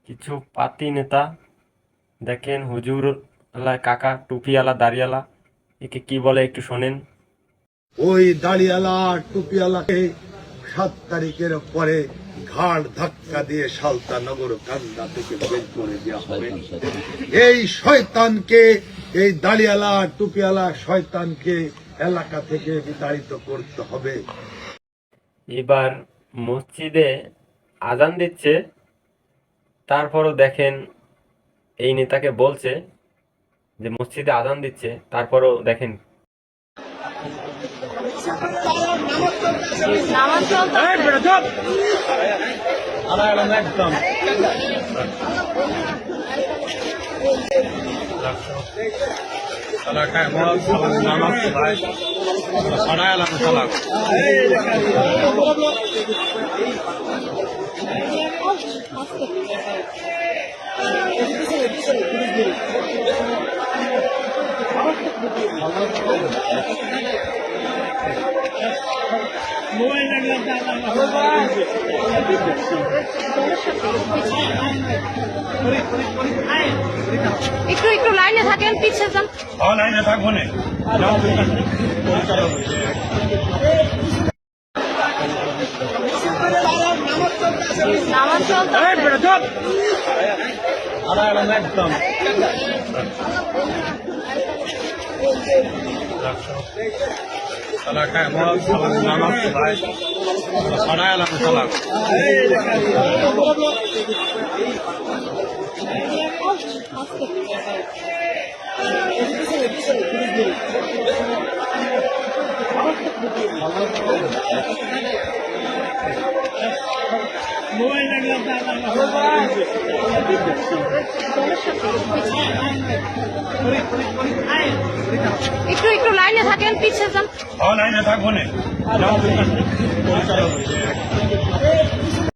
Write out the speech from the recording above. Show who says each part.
Speaker 1: কিছু পাতি নেতা দেখেন হুজুর কাকা টুপিওয়ালা দাড়িওয়ালা একে কি বলে একটু শোনেন।
Speaker 2: ওই দাড়িওয়ালা টুপিওয়ালাকে 7 তারিখের পরে ঘাড় ধাক্কা দিয়ে সালতানগর কান্দা থেকে বের করে দেওয়া হবে। এই শয়তানকে, এই দাড়িওয়ালা টুপিওয়ালা শয়তানকে এলাকা থেকে বিতাড়িত করতে হবে।
Speaker 1: এবার মসজিদে আজান দিচ্ছে, তারপরও দেখেন এই নেতাকে বলছে যে মসজিদে আজান দিচ্ছে, তারপরও দেখেন
Speaker 3: নামাজ চলতেছে। একটু একটু লাইনে থাকেন, পিছিয়ে যান।
Speaker 4: লাইনে থাকবো না।
Speaker 3: নামাজ চলতেছে।
Speaker 4: একদম
Speaker 3: একটু একটু লাইনে থাকেন, পিছিয়ে যান।
Speaker 4: লাইনে থাকবো না।